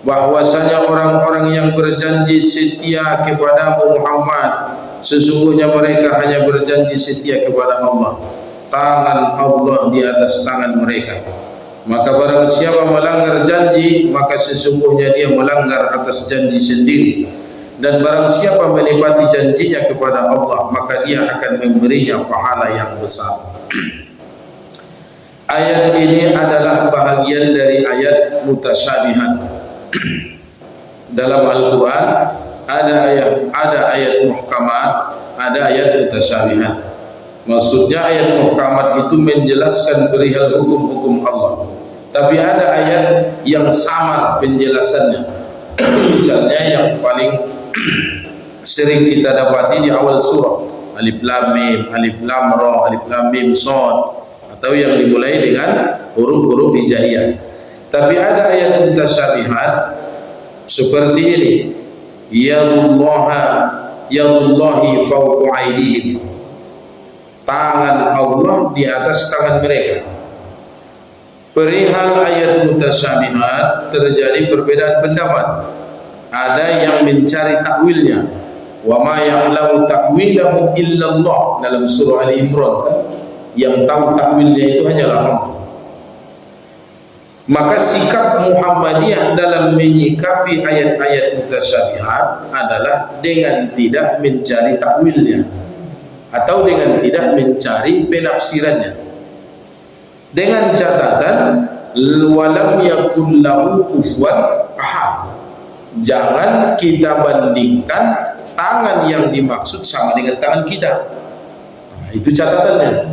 bahwasanya orang-orang yang berjanji setia kepadamu Muhammad, sesungguhnya mereka hanya berjanji setia kepada Allah. Tangan Allah di atas tangan mereka. Maka barang siapa melanggar janji, maka sesungguhnya dia melanggar atas janji sendiri. Dan barang siapa menepati janjinya kepada Allah, maka dia akan memberinya pahala yang besar. Ayat ini adalah bahagian dari ayat mutasyabihat. Dalam Al-Quran ada ayat muhkamat, ada ayat mutasyabihat. Maksudnya ayat muhkamat itu menjelaskan perihal hukum-hukum Allah, tapi ada ayat yang samar penjelasannya. Misalnya yang paling sering kita dapati di awal surah, Alif Lam Mim, Alif Lam Ra, Alif Lam Mim Shad, atau yang dimulai dengan huruf-huruf hijaiyah. Tapi ada ayat mutasyabihat seperti ini, Yallahi fawqa aydihim, tangan Allah di atas tangan mereka. Perihal ayat mutasyabihat terjadi perbedaan pendapat. Ada yang mencari takwilnya, wa ma ya'lamu ta'wilahu illallah, dalam surah Ali Imran kan? Yang tahu takwilnya itu hanyalah Allah. Maka sikap Muhammadiyah dalam menyikapi ayat-ayat mutasyabihat adalah dengan tidak mencari takwilnya atau dengan tidak mencari penafsirannya, dengan catatan walam yakul lahu kufuwan ahad. Jangan kita bandingkan tangan yang dimaksud sama dengan tangan kita. Nah, itu catatannya.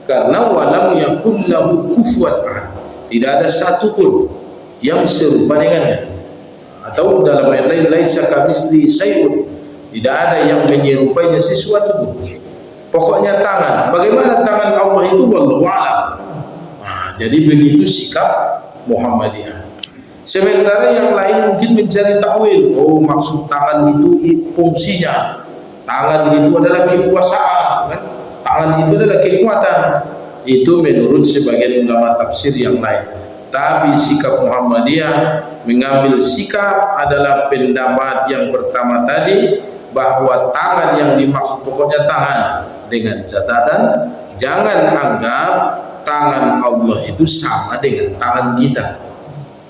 Karena walam yakul lahu kufuwan ahad, tidak ada satu pun yang serupa dengannya. Atau dalam ayat lain, laisa kamitslihi syai'un, tidak ada yang menyerupainya sesuatu pun. Pokoknya tangan, bagaimana tangan Allah itu wallahu a'lam. Nah, jadi begitu sikap Muhammadiyah. Sementara yang lain mungkin mencari takwil. Oh, maksud tangan itu fungsinya, tangan itu adalah kekuasaan, kan? Tangan itu adalah kekuatan. Itu menurut sebagian ulama tafsir yang lain. Tapi sikap Muhammadiyah mengambil sikap adalah pendapat yang pertama tadi, bahwa tangan yang dimaksud pokoknya tangan, dengan catatan jangan anggap tangan Allah itu sama dengan tangan kita.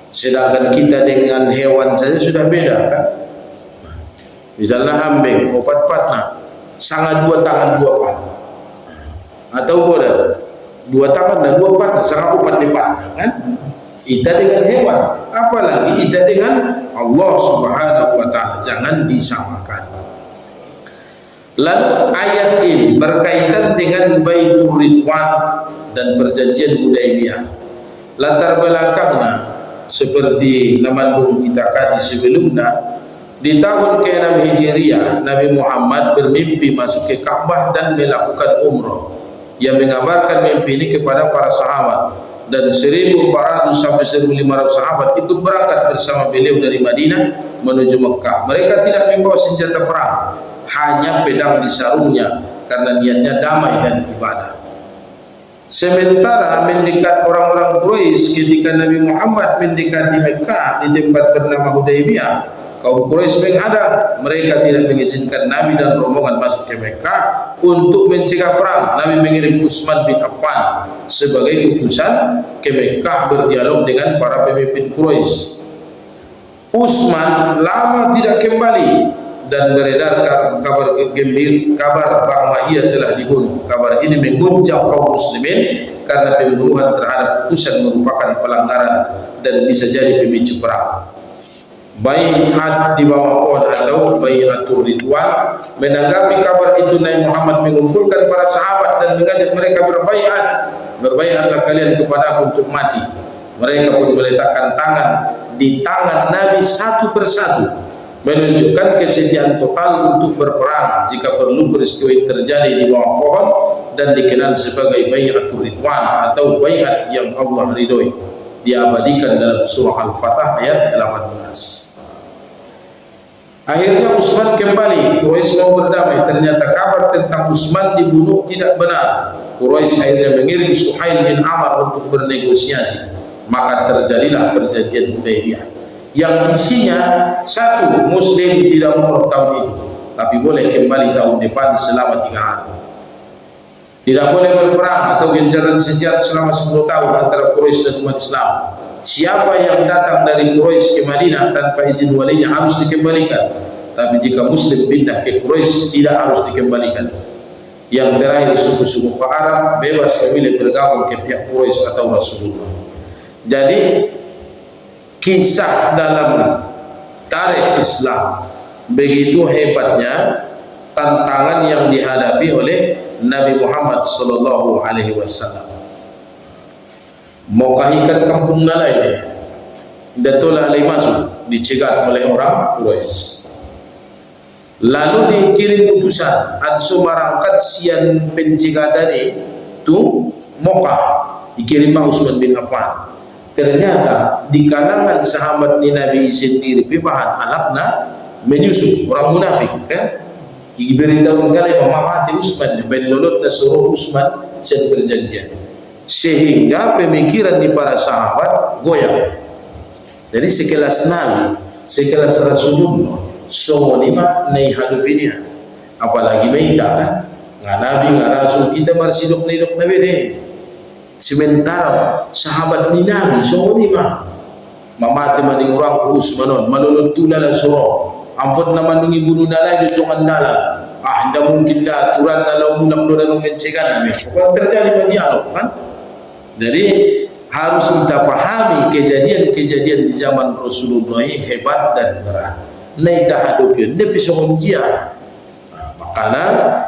Sedangkan kita dengan hewan saja sudah beda kan. Misalnya ambeng, opat patna, sangat dua tangan dua patna, atau boleh dua tangan dan dua patna, sangat opat lipat kan. Kita dengan hewan, apalagi kita dengan Allah Subhanahu wa ta'ala, jangan disamakan. Lalu ayat ini berkaitan dengan Baitur Ridwan dan perjanjian Hudaybiyah. Latar belakangnya seperti namandung kita kaji sebelumnya, di tahun ke-6 Hijriah Nabi Muhammad bermimpi masuk ke Ka'bah dan melakukan umrah. Yang mengabarkan mimpi ini kepada para sahabat, dan 1.400 sampai 1.500 sahabat ikut berangkat bersama beliau dari Madinah menuju Mekah. Mereka tidak membawa senjata perang, hanya pedang di sarungnya karena niatnya damai dan ibadah. Sementara mendekat orang-orang Quraisy ketika Nabi Muhammad mendekati Mekah di tempat bernama Hudaybiyah, kaum Quraisy menghadang. Mereka tidak mengizinkan Nabi dan rombongan masuk ke Mekah untuk mencegah perang. Nabi mengirim Utsman bin Affan sebagai utusan ke Mekah berdialog dengan para pemimpin Quraisy. Utsman lama tidak kembali dan beredar kabar gembira, kabar bahwa ia telah dibunuh. Kabar ini mengguncang kaum muslimin karena pembunuhan terhadap utusan merupakan pelanggaran dan bisa jadi pemicu perang. Bai'at di bawah pohon atau Bai'atur Ridwan. Menanggapi kabar itu, Nabi Muhammad mengumpulkan para sahabat dan mengajak mereka berbai'at. Berbai'atlah kalian kepadaku untuk mati. Mereka pun meletakkan tangan di tangan Nabi satu persatu, menunjukkan kesediaan total untuk berperang jika perlu peristiwa yang terjadi di bawah pohon, dan dikenal sebagai Bai'atur Ridwan atau bai'at yang Allah ridhoi. Diabadikan dalam surah Al-Fatah ayat 18. Akhirnya Utsman kembali. Quraisy mau berdamai. Ternyata kabar tentang Utsman dibunuh tidak benar. Quraisy akhirnya mengirim Suhail bin Amr untuk bernegosiasi. Maka terjadilah perjanjian Hudaybiyah. yang isinya satu, Muslim tidak umroh tahun itu, tapi boleh kembali tahun depan selama 3 hari. Tidak boleh berperang atau gencatan senjata selama 10 tahun antara Quraisy dan umat Islam. Siapa yang datang dari Quraisy ke Madinah tanpa izin walinya harus dikembalikan. Tapi jika Muslim pindah ke Quraisy tidak harus dikembalikan. Yang terakhir, suku-suku Arab bebas memilih bergabung ke pihak Quraisy atau Rasulullah. Jadi kisah dalam tarikh Islam begitu hebatnya tantangan yang dihadapi oleh Nabi Muhammad sallallahu alaihi wasallam. Mau ikan kampung nalai Datul alai masuk dicegat oleh orang Quraisy. Lalu dikirim utusan ansu marangkat sian pencegatan itu Mekah, dikirim Utsman bin Affan. Ternyata di kalangan sahabat Nabi sendiri pipahan anakna menyusup orang munafik kan. Diberitahu kali memahati Utsman ben lolot na suruh Utsman sen perjanjian, sehingga pemikiran di para sahabat goyang. Jadi sekelas Nabi, sekelas Rasulullah semua lima naik hadupi dia, apalagi mereka kan nggak Nabi nggak Rasul, kita marsidok nidok Nabi deh. Sementara sahabat ni Nabi semua lima mamati maning orang Utsman malolot tulala suruh ampun nama nungi bunuh nalai di tungan nala. Tidak mungkin dah aturan dalam undang-undang mencegahan ini. Kalau terjadi dialog kan. Jadi harus kita pahami kejadian-kejadian di zaman Rasulullah ini hebat dan berat. Naik hadapin, dia bisa menjia. Makanya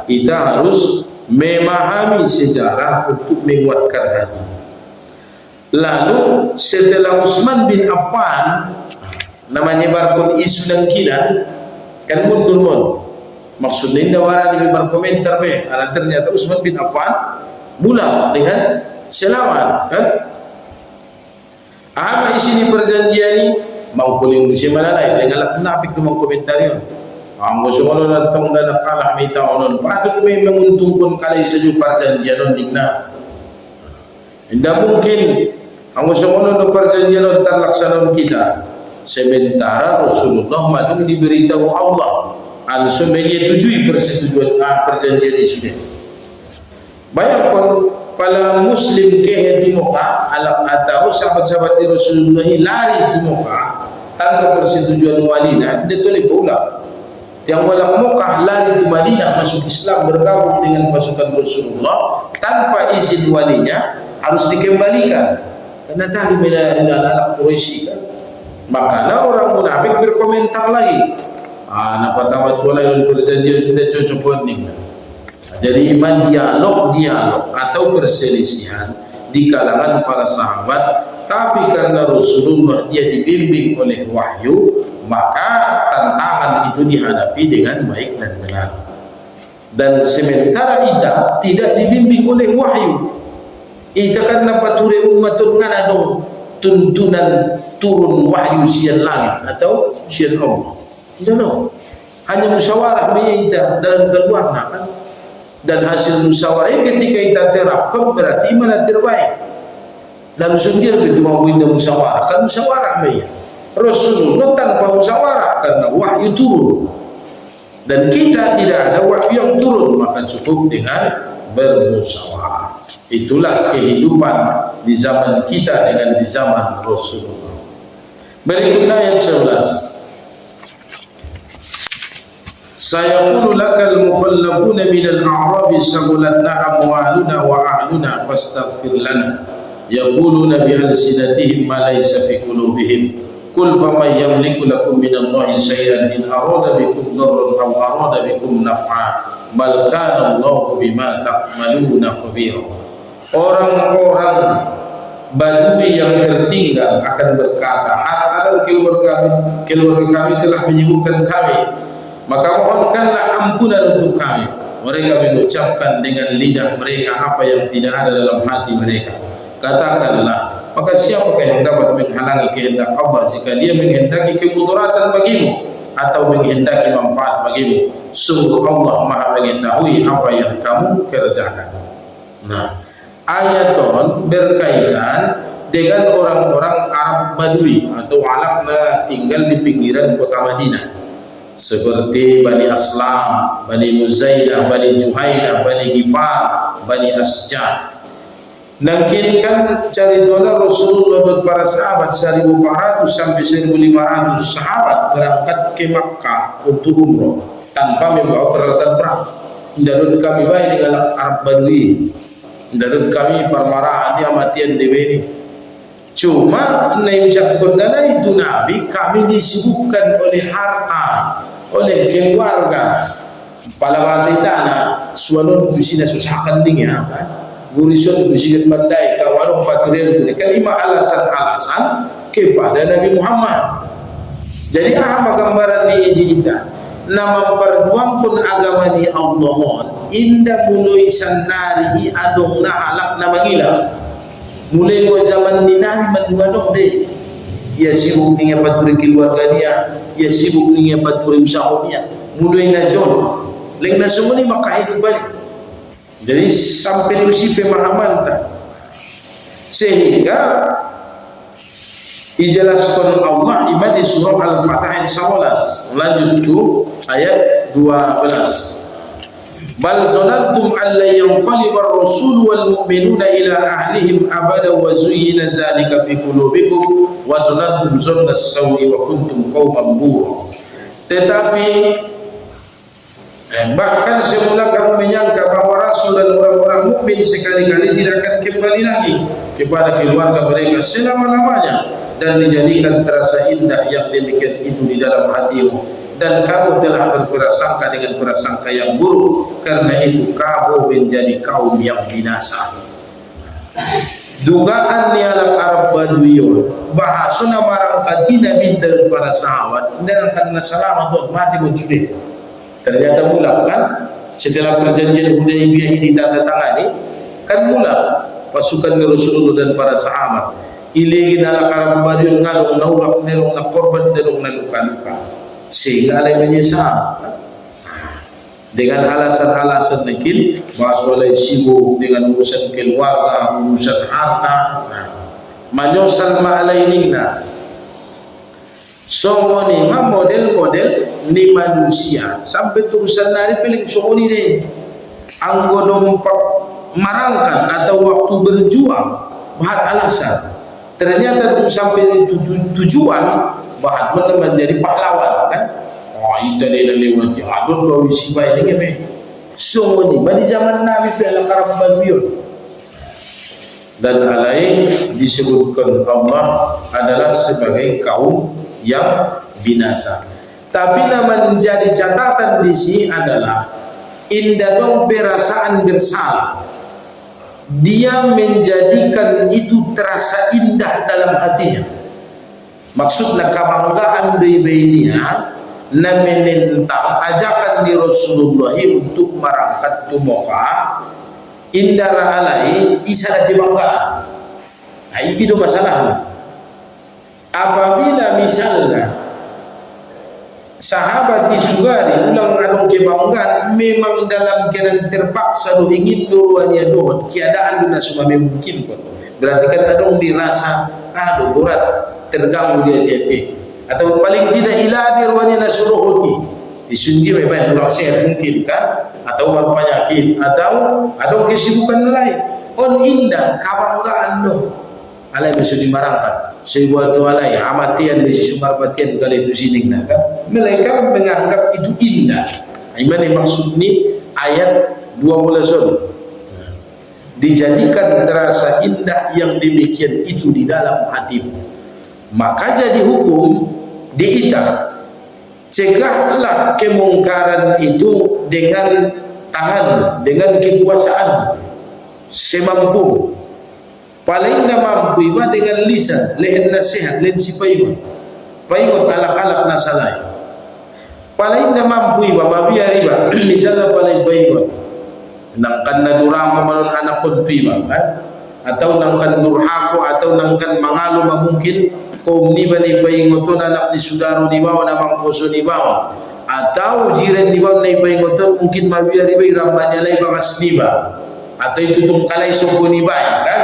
kita harus memahami sejarah untuk menguatkan hati. Lalu setelah Utsman bin Affan namanya barkon isu dan kinan kan mundur. Maksudnya tidak warna di berkomentar karena ternyata Utsman bin Affan mula dengan selamat kan. Apa isi di perjanjian ini? Mau kuling musim mana lain dengan lapik dengan komentarnya. Anggo semua nantong dan kalah minta onon patut menguntungkan kali saja perjanjian non digna. Tidak mungkin anggo semua non perjanjian non terlaksana kita. Sementara Rasulullah maklum diberitahu Allah langsung menyetujui persetujuan perjanjian ini. Bayangkan para Muslim ke di Mekah alam atau sahabat-sahabat Rasulullah lari di Mekah tanpa persetujuan walinya, dia boleh pulang. Yang walau Mekah lari di Madinah masuk Islam bergabung dengan pasukan Rasulullah tanpa izin walinya harus dikembalikan karena tadi anak Quraisy kan. Makanya orang munafik berkomentar lagi. Napa tamat mulai perjanjian sudah cocok nih. Jadi iman dialog atau perselisihan di kalangan para sahabat, tapi karena Rasulullah dia dibimbing oleh wahyu, maka tantangan itu dihadapi dengan baik dan benar. Dan sementara Ida tidak dibimbing oleh wahyu, Ida kan napa ture umatun ngana dong tuntunan turun wahyu sian langit atau sian Allah. Tidak tahu. Hanya musyawarah kita dalam keluarga kan. Dan hasil musyawarah ketika kita terapkan berarti mana terbaik. Dan sendiri itu mau indah musyawarah kan musyawarah mereka. Rasulullah tanpa musyawarah karena wahyu turun. Dan kita tidak ada wahyu yang turun, maka cukup dengan bermusyawarah. Itulah kehidupan di zaman kita dengan di zaman Rasulullah. Berikutnya ayat 11. Sayaqulu lakal mukhallafuna minal a'rabi sagulatna amwaluna wa ahluna fastaghfir lana yaquluna bihalsinatihim ma laysa fi qulubihim qul faman yamliku lakum minallahi shay'an in arada bikum darran aw arada bikum naf'a bal kana Allahu bima ta'maluna khabira. Orang-orang Badui yang tertinggal akan berkata, "Kalau keluarga kami telah menyibukkan kami, maka mohonkanlah ampunan untuk kami." Mereka mengucapkan dengan lidah mereka apa yang tidak ada dalam hati mereka. Katakanlah, maka siapakah yang dapat menghalangi kehendak Allah jika dia menghendaki kemudaratan bagimu atau menghendaki manfaat bagimu? Sungguh Allah Maha mengetahui apa yang kamu kerjakan. Nah, ayaton berkaitan dengan orang-orang Arab Badui atau Arab tinggal di pinggiran kota Madinah, seperti Bani Aslam, Bani Muzaidah, Bani Juhaidah, Bani Gifar, Bani Asja. Nangkinkan cerita Rasulullah dan para sahabat 1.400 sampai 1.500 sahabat berangkat ke Makkah untuk umroh tanpa membawa peralatan perang. Menurut kami baik dengan Arab Badui, menurut kami permaraan dia matian dewe ini. Cuma nejak kondana itu Nabi, kami disibukkan oleh harta, oleh keluarga. Pala bahasa tanah sualon busina susahkan dingin kan. Gurison busina mandai kawarung patrial ini kelima alasan-alasan kepada Nabi Muhammad. Jadi apa gambaran ini indah? Nama perjuangkan agama ni Allah indah mulai sanari adong na halak na magila. Mulai mo zaman ni Nabi manduanong deh. Ia sibuk dengan paturi keluarga dia, ia sibuk dengan paturi usaha dia. Mulai na jodoh. Leng na semua ni maka hidup balik. Jadi sampai tu si pemahaman tak. Sehingga dijelaskan Allah iman di surah Al-Fatah ayat 11. Lanjut itu ayat 12. Bal zanantum an la yanqaliba ar-rasul wal mu'minuna ila ahlihim abada wa zuyyina zalika fi qulubikum wa zanantum zanna as-sawi wa kuntum qauman bura. Tetapi bahkan semula kamu menyangka bahwa Rasul dan orang-orang mukmin sekali-kali tidak akan kembali lagi kepada keluarga mereka selama-lamanya, dan dijadikan terasa indah yang demikian itu di dalam hatimu, dan kamu telah berprasangka dengan prasangka yang buruk, karena itu kamu menjadi kaum yang binasa. Dugaan nialang Arab Baduyun bahasuna marang katina bintang para sahabat dan akan nasalamat untuk mati muncul. Ternyata mula kan setelah perjanjian Hudaybiyah ini ditandatangani, kan mula pasukan Rasulullah dan para sahabat ilegin ala Arab Baduyun ngalung naurak nerong na korban nerong na luka-luka, sehingga alai menyesal dengan alasan-alasan nekil bahwa sibuk dengan urusan keluarga, urusan harta, menyosal ma'alainina. Semua ni model-model ni manusia sampai turusan nari pelik semua ni deh. Anggo dompak marangkan atau waktu berjuang bahat alasan. Ternyata tu sampai tujuan bahat benar menjadi pahlawan kan. Oh itu dia lewat adun bawa sibai ni keme. Semua ni pada zaman Nabi dalam Arab Baduyun. Dan alai disebutkan Allah adalah sebagai kaum yang binasa. Tapi nama menjadi catatan di sini adalah indah dong perasaan bersalah. Dia menjadikan itu terasa indah dalam hatinya. Maksudnya kebanggaan bainia na menentang ajakan di Rasulullah untuk merangkat ke Mekah. Indah alai isa dibanggaan. Nah, itu masalahnya. Apabila misalnya sahabat disugari ulang adong kebanggaan memang dalam keadaan terpaksa do ingin doruannya dohot keadaan duna semua memungkinkan, berarti kan adong dirasa aduh berat terganggu dia atau paling tidak iladir wani nasuruhoti disunji memang orang sehat mungkin kan, atau penyakit atau adong kesibukan lain on indah kebanggaan do alai bisa dimarangkan sebuah tualai amatian besi sumar batian kali itu sining kan mereka menganggap itu indah. Iman yang maksud ini ayat 20 dijadikan terasa indah yang demikian itu di dalam hati, maka jadi hukum diita cegahlah kemungkaran itu dengan tangan, dengan kekuasaan semampu. Paling dah mampu iba dengan lisan, lehen nasihat, lehen sipaiba, paingot alak-alak nasalai. Paling dah mampu iba, mabia riba, misalnya paling paingot, nangkan nadurama malon anak konfiba, kan? Atau nangkan durhako, atau nangkan mangalu mungkin kaum ni bani paingoton anak ni sudaro di bawah, namang poso di bawah, atau jiran di bawah ni paingoton mungkin mabia riba irambanya lay bakas niba, atau itu tungkalay soko ni bay, kan?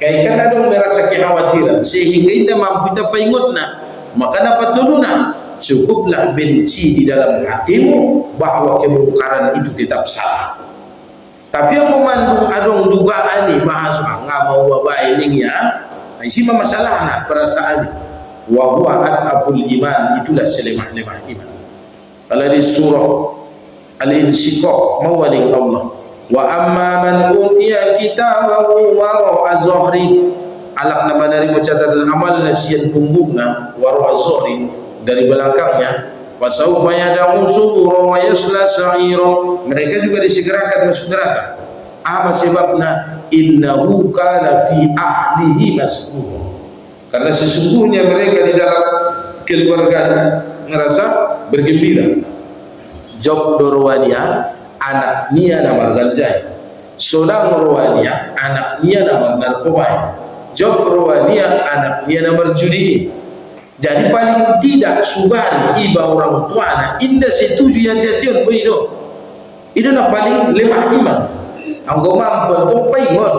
Kaya kan ada merasa kekhawatiran sehingga kita mampu kita paingot nak, maka dapat tuluna. Cukuplah benci di dalam hatimu bahwa kemungkaran itu tetap salah. Tapi yang memandung adong dugaan ni bahasa nggak mau bawa ini ya, isi masalah nak perasaan. Wa huwa adabul iman, itulah selemah-lemah iman. Kalau di surah Al-Insyiqaq mawaling Allah. Wa amma man utiya kitabahu wara'a zahri, alak nama dari catatan amal nasian punggungna wara'a zahri, dari belakangnya. Wa sawfa yad'u subura wa yasla sa'ira, mereka juga disegerakan masuk neraka. Apa sebabnya? Innahu kana fi ahlihi mas'ula, karena sesungguhnya mereka di dalam keluarga ngerasa bergembira. Job dorwania anak nia namar ganjai, sodang dorwania anak nia namar narkoba, job dorwania anak nia namar judi. Jadi paling tidak subari iba orang tua anak indah setuju yang tiap-tiap begitu. Itu nak paling lemah iman. Anggo mampu untuk paingon.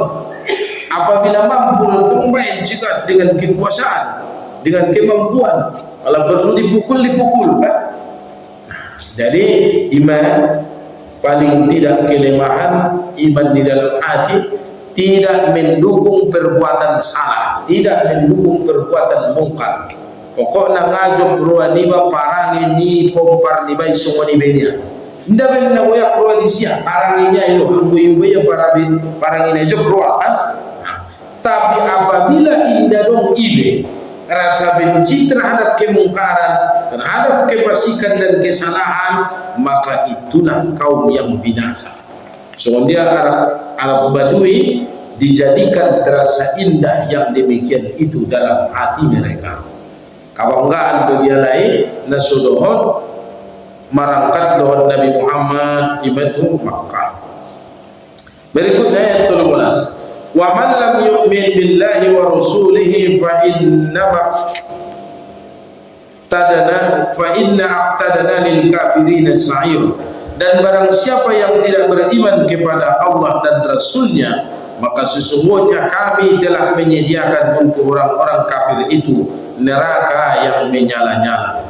Apabila mampu untuk main jika dengan kekuasaan, dengan kemampuan, kalau perlu dipukul kan? Jadi iman paling tidak kelemahan iman di dalam hati, tidak mendukung perbuatan salah, tidak mendukung perbuatan mungkar. Pokoknya ngajak ruaniba parang ini pompar ni bayi semua ni benya. Nda ben na waya ruanisia parang ini ayo anggo ibu ya parang ini aja kan? Tapi apabila indah dong ibe rasa benci terhadap kemungkaran, terhadap kefasikan dan kesalahan, maka itulah kaum yang binasa. Soalnya Arab Badui dijadikan terasa indah yang demikian itu dalam hati mereka. Kabanggaan dunia lain nasudohon marangkat dohon Nabi Muhammad ibadu Makkah. Berikutnya ayat 13. Wa man lam yu'min billahi wa rasulihi fa inna aqtadana lil kafirin sa'ir. Dan barang siapa yang tidak beriman kepada Allah dan Rasulnya, maka sesungguhnya kami telah menyediakan untuk orang-orang kafir itu neraka yang menyala-nyala.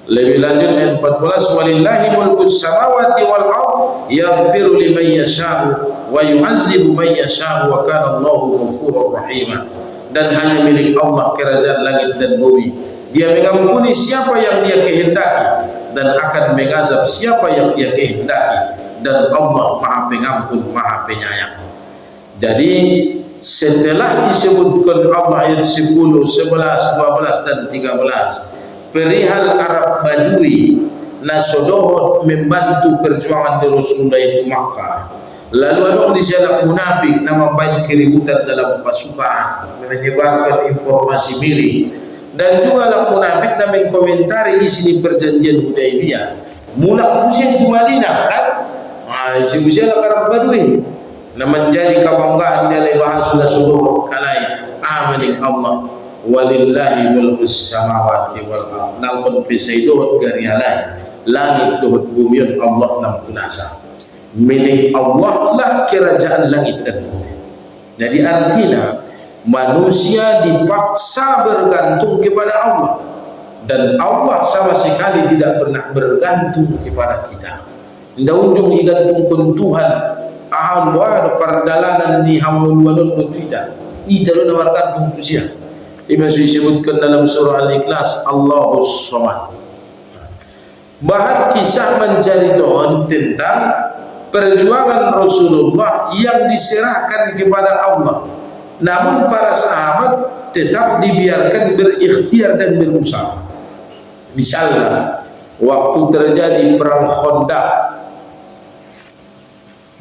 Lebih lanjut ayat 14, walillahi mulkus samawati wal ardh yaghfiru liman yasha'u wa yu'adzibu man yasha'u wa kana Allahu ghafurur rahim. Dan hanya milik Allah kerajaan langit dan bumi. Dia mengampuni siapa yang dia kehendaki dan akan mengazab siapa yang dia kehendaki, dan Allah Maha Pengampun, Maha Penyayang. Jadi setelah disebutkan Allah ayat 10, 11, 12 dan 13 perihal Arab Badui nasodohot membantu perjuangan di Rasulullah itu Makkah, lalu ada di sana munafik nama baik keributan dalam pasukan menyebarkan informasi miring, dan juga lah munafik yang mengkomentari isi perjanjian Hudaybiyah mulak musim di Madinah kan, isi-isi Arab Badui na menjadi kebanggaan dari bahasa seluruh kalai amaning Allah. Walillahi mulkus samawati wal ardh, namun pisaidohot garialai langit dohot bumi Allah nam kunasa, milik Allah lah kerajaan langit dan bumi. Jadi artinya manusia dipaksa bergantung kepada Allah, dan Allah sama sekali tidak pernah bergantung kepada kita. Tidak ujung digantungkan Tuhan aham doa perdalanan di hamuluan tidak. Itu adalah bergantung manusia. Ini masih disebutkan dalam surah Al-Ikhlas, Allahus Samad. Bahkan kisah menceritakan tentang perjuangan Rasulullah yang diserahkan kepada Allah, namun para sahabat tetap dibiarkan berikhtiar dan berusaha. Misalnya waktu terjadi perang Khandaq,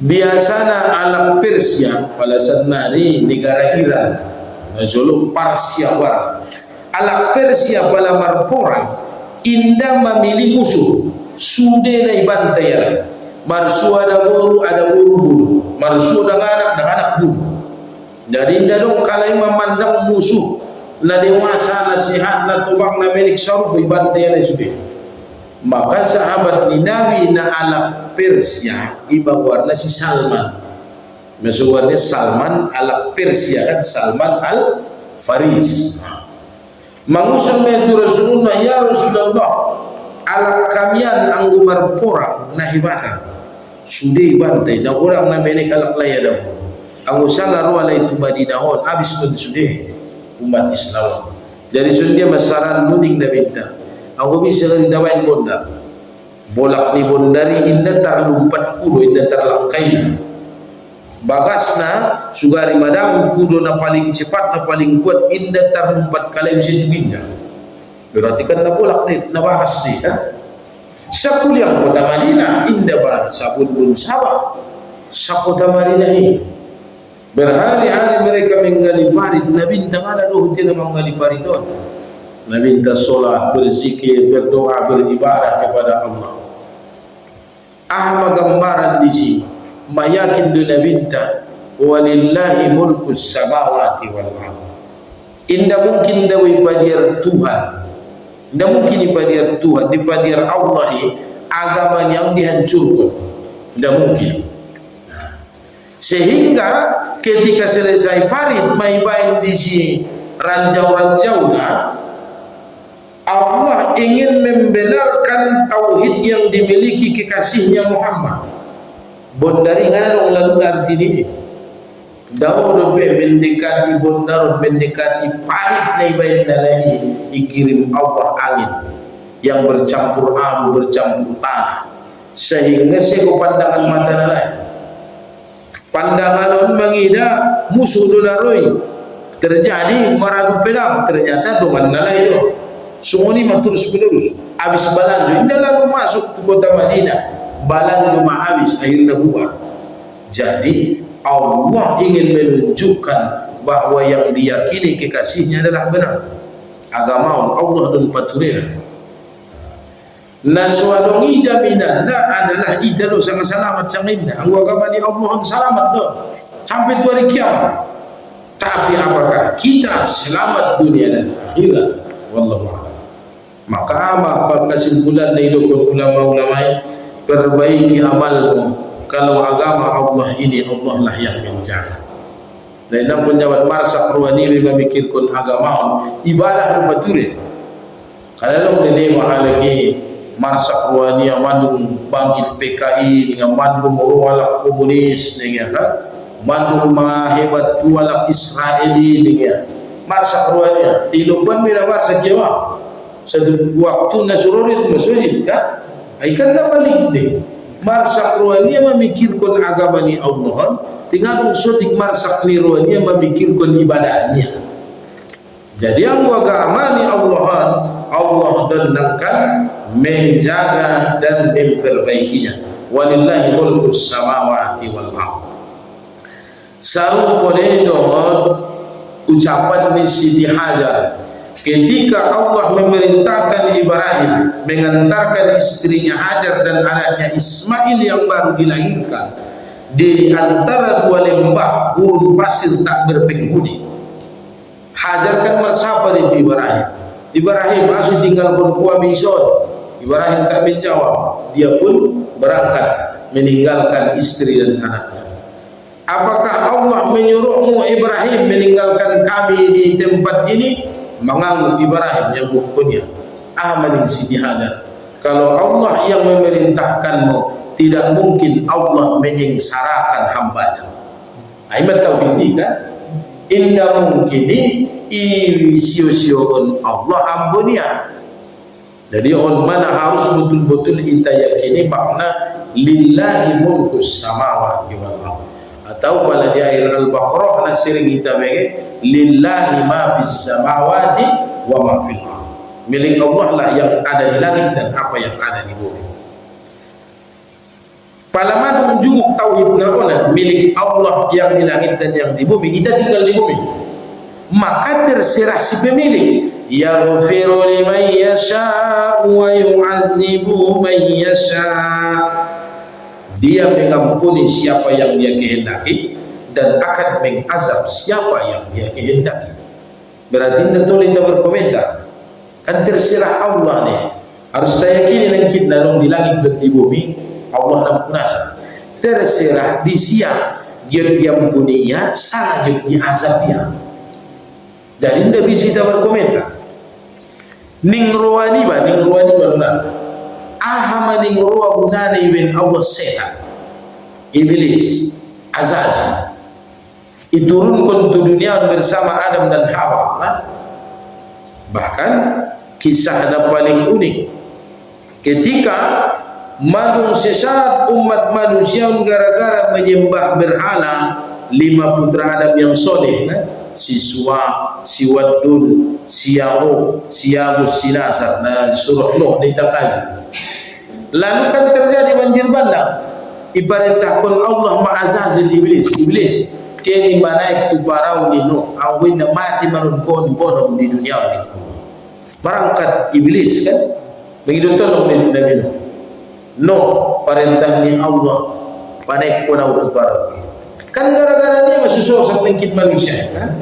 biasanya alam Persia pada saat nari negara Iran Najoluk Parsia war ala Persia pada marporang indah memilih musuh sudah naik bantai marsu ada buru marsu ada anak buru. Jadi indah dong kalau memandang musuh na dewasa nasihat na tubang na milik syaruf bantai sudah. Maka sahabat ni Nabi na ala Persia iba warna si Salman Mesuarnya Salman al Persia kan, Salman al Faris. Mangusul itu Rasulullah, ya Rasulullah, ala kamian anggu marporang nahibatan sudai bantai dan orang na menek alak laya dah anggu sangar wala itu badinahon habis pun sudai umat Islam. Jadi sudah masaran muding dah minta anggu bisa dari dawain bondar bolak ni bondari indah terlumpat kudo indah terlangkai bagasna sugari madam kudo na paling cepat na paling kuat indah terlumpat kali bisa dibindah. Berarti kan na bolak ni, na bahas ni kan? Sa kuliah kota Madinah, indah ba sabun pun sabah. Sa kota Madinah ini berhari-hari mereka menggali parit. Nabi tak ada doh tidak menggali parit itu. Nabi tak solat, berzikir, berdoa, beribadah kepada Allah. Ahma gambaran di sini, mayakin dulu Nabi tak walillahi mulkus samawati wal ardh. Indah mungkin dawi padiar Tuhan. Tidak mungkin dipadiar Tuhan, dipadiar Allah agama yang dihancurkan. Tidak mungkin. Sehingga ketika selesai parit main-main di si ranjau-ranjaunya, Allah ingin membenarkan tauhid yang dimiliki kekasihnya Muhammad. Bondari ngana lalu arti ini. Daud mendekati bondar, mendekati pahit naibain nalai, dikirim Allah angin yang bercampur abu, bercampur tanah, sehingga seko pandangan mata nalai, pandangan mengida musuh dolaroi terjadi maradu pedang, ternyata doman nalai itu semua ini terus menerus. Habis balandu, indah lalu masuk ke kota Madinah, balandu habis akhirnya bubar. Jadi Allah ingin menunjukkan bahawa yang diyakini kekasihnya adalah benar. Agama Allah dan paturena. Naswadongi jaminan adalah idalo sangat selamat sanginda. Anggo agama ni Allah selamat do sampai tu hari kiamat. Tapi apakah kita selamat dunia dan akhirat? Wallahu a'lam. Maka apa kesimpulan dari ulama-ulama, perbaiki amalmu. Kalau agama Allah ini, Allah lah yang menjaga. Dan yang penjawat marsak ruani memikirkan agama ibadah betul. Kalau ini mahalagi marsak ruani yang mandung bangkit PKI dengan mandung walak komunis dengan mandung mahebat walak Israeli dengan marsak ruani. Hidupan bila marsak jawa. Satu waktu Nasrani masjid kan? Ikan balik deh. Marsak ruania memikirkan agama ni Allah, tinggal usutik marsak ni ruania memikirkan ibadahnya. Jadi yang agama ni Allah dendangkan, menjaga dan memperbaikinya. Walillahi mulkus samawati wal ardh. Saru boleh ucapan ni Siti Hajar ketika Allah memerintahkan Ibrahim mengantarkan istrinya Hajar dan anaknya Ismail yang baru dilahirkan di antara dua lembah gurun pasir tak berpenghuni. Hajar kan bersapa di Ibrahim. Ibrahim masih tinggal berkuah bison. Ibrahim tak menjawab. Dia pun berangkat meninggalkan istri dan anaknya. Apakah Allah menyuruhmu Ibrahim meninggalkan kami di tempat ini? Menganggap Ibrahim yang bukunya Ahmad Siti Hajar. Kalau Allah yang memerintahkanmu, tidak mungkin Allah menyengsarakan hambanya. Aiman tahu ini kan? Indah mungkin ini sio-sioon Allah ampunia. Jadi on mana harus betul-betul kita yakini makna lillahi mulkus samawati wal ardh. Atau pada di ayat Al-Baqarah sering kita bagi lillahi ma fis samawati wa ma fil ardh. Milik Allah lah yang ada di langit dan apa yang ada di bumi. Palaman menjunjung tauhid naronan milik Allah yang di langit dan yang di bumi. Kita tinggal di bumi. Maka terserah si pemilik. Yaghfiru liman yasha' wa yu'adzibu man yasha'. Dia mengampuni siapa yang dia kehendaki dan akan mengazab siapa yang dia kehendaki. Berarti tidak boleh kita berkomentar. Kan terserah Allah nih. Harus saya yakini dan kita dalam di langit dan di bumi Allah dan kuasa. Terserah di siang jod diampuni ya, salah jod diazab ya. Jadi tidak bisa kita berkomentar. Ningruani ba benar. Ahama ningruwa bunani bin Allah setan, iblis, Azazi. Diturunkan ke dunia bersama Adam dan Hawa. Bahkan kisah ada paling unik. Ketika manung sesat umat manusia gara-gara menyembah berhala 5 putra Adam yang soleh, si Suwa, si Wadun, si Ya'uq, si Yabus, si Nasar. Nah, surah Nuh ditakai. Lalu kan terjadi banjir bandang. Ibaratkan Allah ma'azazil iblis. Kini manaik tu parau ni Nuh, awin na mati manun kon di dunia ni. Merangkat iblis kan, begitu tolong ni Nabi Nuh. Nuh perintah ni Allah, manaik kon tu parau. Kan gara-gara ni masih susah pengkit manusia kan.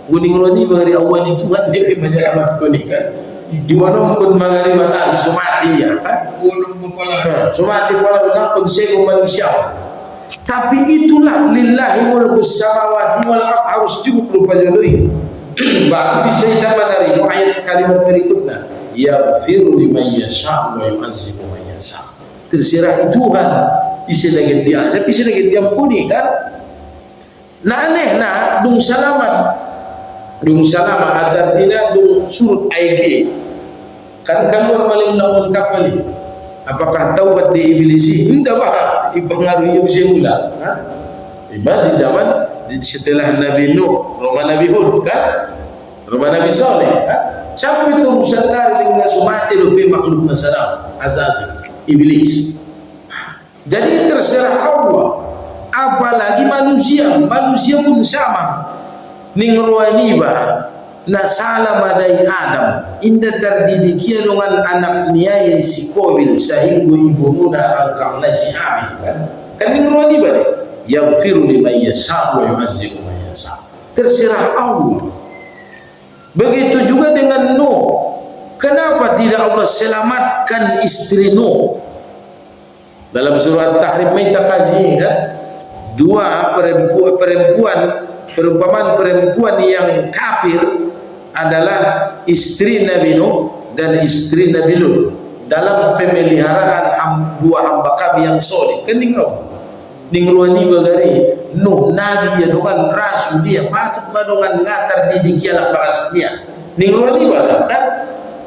Guning roni bagi Allah ni Tuhan dia menyelamat kon ni kan. Di mana kon mangari mata sumati ya kan. Ulun kepala. Sumati kepala benar kon sego manusia. Tapi itulah lillahi mulkus samawati wal ardh, harus cukup lupa jalui. Baru bisa kita menerima ayat kalimat berikutnya, yaghfiru liman yasha wa yu'adzibu man yasha. Terserah Tuhan, bisa lagi diazab, bisa lagi diampuni kan. Nah aneh nah dung salamat artinya dung surut aiki. Kan keluar maling namun kapali. Apakah taubat diibilisi? Tidak bah, dipengaruhi usia mula. Di zaman setelah Nabi Nuh, rumah Nabi Hud kan, rumah Nabi Saleh kan, sampai terusan dari dengan sumati rupi makhluk nasadaf, Azazi, iblis. Jadi terserah Allah. Apalagi manusia pun sama. Ningruani bah. Nasala madai Adam inda terdidikia dengan anak niai si Qabil sehingga ibu muda angkang si Habil kan ningruani balik yaghfiru liman yasha wa yu'adzibu man yasha. Terserah Allah. Begitu juga dengan Nuh. Kenapa tidak Allah selamatkan istri Nuh? Dalam surah Tahrim kita kaji kan, dua perumpamaan perempuan yang kafir adalah istri Nabi Nuh dan istri Nabi Lut dalam pemeliharaan dua hamba kami yang soleh. Kening ningruani bagari Nuh Nabi ya dengan rasul dia patut badongan ngatar didik anak bahasnya ningruani baga kan.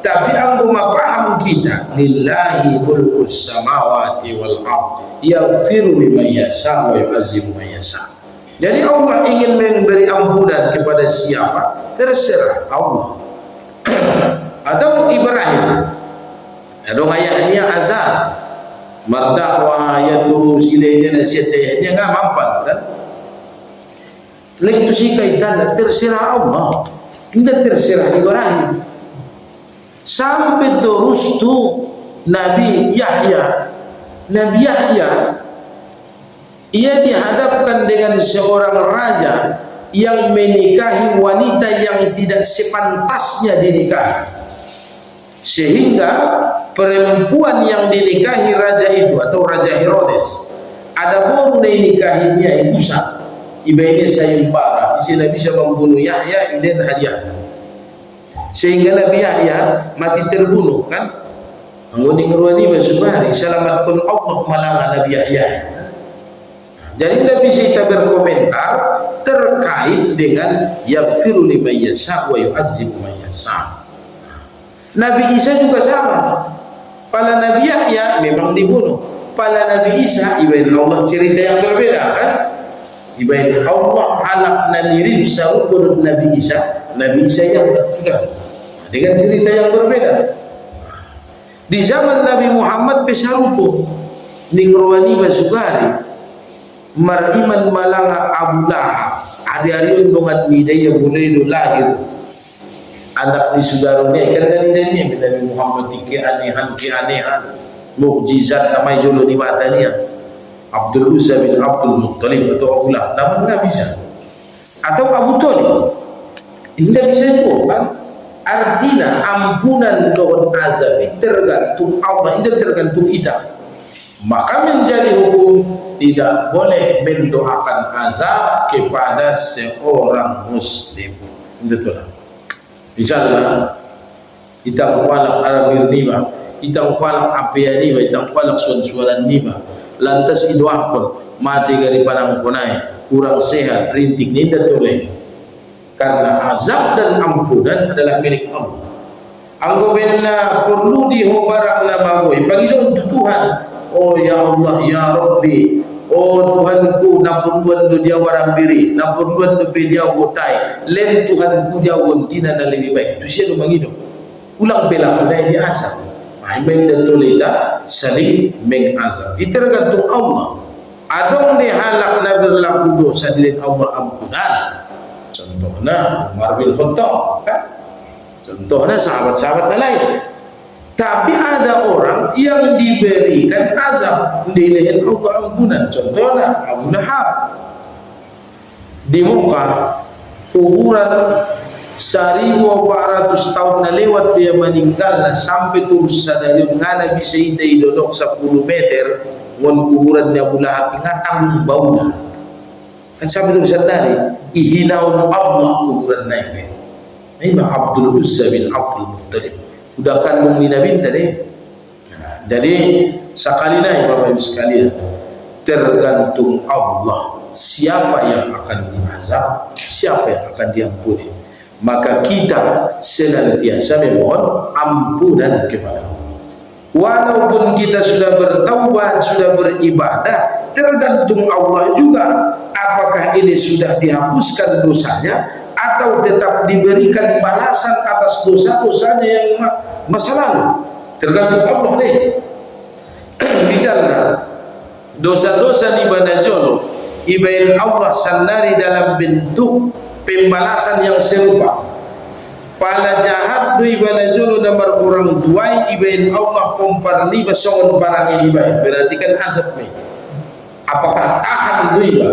Tapi angguma paham kita lillahi mulkus samawati wal ardh yaghfiru liman yasha wa yu'adzibu man yasha. Jadi Allah ingin memberi ampunan kepada siapa? Terserah Allah. Atau Ibrahim, ada ayahnya azan, merdakwa ya terus ilahnya nasihatnya nggak mampan kan? Lagi itu sih kaitan terserah Allah, tidak terserah Ibrahim. Sampai terus tu Nabi Yahya ia dihadapkan dengan seorang raja yang menikahi wanita yang tidak sepantasnya dinikahi, sehingga perempuan yang dinikahi raja itu atau Raja Herodes ada baru dinikahinya Musa ibadah sayembara istilah bisa membunuh Yahya dan hadiah, sehingga Nabi Yahya mati terbunuh kan. Menguning ruani basubari selamatkan Allah malangan Nabi Yahya. Jadi Nabi kita berkomentar terkait dengan yaghfiru liman yasha wa yu'adzibu man yasha. Nabi Isa juga sama. Pada Nabi Yahya memang dibunuh. Pada Nabi Isa ibadah Allah cerita yang berbeda kan. Ibadah Allah anak Nabi Isa menurut Nabi Isa yang sudah dengan cerita yang berbeda. Di zaman Nabi Muhammad pesarupo ningruani basugari mariman malanga Abu Lahab hari-hari untungan midaya mulai lahir anak di saudaranya kan dari Nabi Muhammad keanehan mukjizat namanya jolo di matanya Abdul Uzza bin Abdul Muttalib atau Abu Lahab namanya bisa atau Abu Thalib tidak bisa itu kan. Artinya ampunan lawan azab tergantung Allah, tidak tergantung kita. Maka menjadi hukum tidak boleh mendoakan azab kepada seorang muslim. Betul. Misalnya kita kualak Arabir niba, kita kualak apia niba, kita kualak suan-sualan niba, lantas idoakon mati dari padang konai, kurang sehat, rintik ni tidak boleh. Karena azab dan ampunan adalah milik Allah. Anggo benna perlu dihobarak na bagoy Panginoon Tuhan, oh ya Allah ya Rabbi, oh Tuhanku napunduan do dia warang biri, napunduan do dia wotai, len Tuhanku dia wontina na lebih baik. Itu siya mangino ulang bela pada dia azab. Ay men datulita saling mengazab. Itu tergantung Allah. Adong ni halak na berlaku dosa di Allah ampunan. Contohnya Umar bin Khattab, kan? Contohnya sahabat-sahabat lain. Tapi ada orang yang diberikan azab di leher Allah ampunan. Contohnya Abu Lahab. Di muka kuburan 1400 tahun na lewat dia meninggal, na sampai terus sadari nga bisa hindi dodok 10 meter ngon kuburan ni Abu Lahab ngatang bau na. Kan sampai terus sadari ihinaun Allah kuburan na ini. Ini Abdul Uzza bin Abdul Muttalib. Udah kandung ni Nabi tadi. Jadi sekali lagi Bapak Ibu sekalian, tergantung Allah siapa yang akan diazab, siapa yang akan diampuni. Maka kita senantiasa memohon ampunan kepada Allah. Walaupun kita sudah bertaubat, sudah beribadah, tergantung Allah juga apakah ini sudah dihapuskan dosanya atau tetap diberikan balasan atas dosa-dosanya yang masa lalu. Tergantung Allah nih. Misalnya dosa-dosa di Banajolo ibain Allah sandari dalam bentuk pembalasan yang serupa. Pala jahat do Banajolo nomor orang tuai ibain Allah komparni basongon barang ini baik. Berarti kan azab nih. Apakah tahan do iba?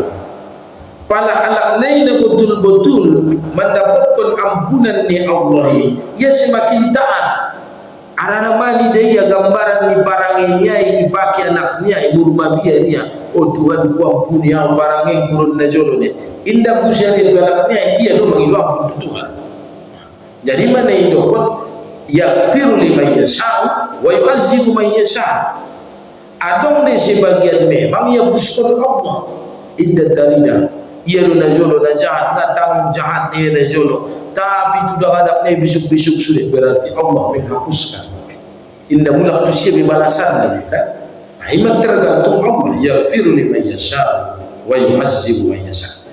Pala alak naina betul-betul mendapatkan ampunan ni Allah, ia semakin taat. Arana mali dia gambaran ni barangnya ipaki anaknya ibu rumah dia. Oh Tuhan ku ampuni yang barangnya kurun najolo ni. Indah ku syaril galaknya ia do mangilu ampun Tuhan. Jadi mana itu pun yaghfiru liman yasha wa yu'azzibu man yasha. Adong ni sebagian memang ia buskur Allah. Indah darida ia do najolo na jahat, ngatang jahat dia najolo, tapi tu dah ada ni bisuk-bisuk sulit, berarti Allah menghapuskan. Indah mulak tu siya balasan lagi kan. Iman tergantung Allah, yaghfiru liman yasha wa yu'azzibu man yasha.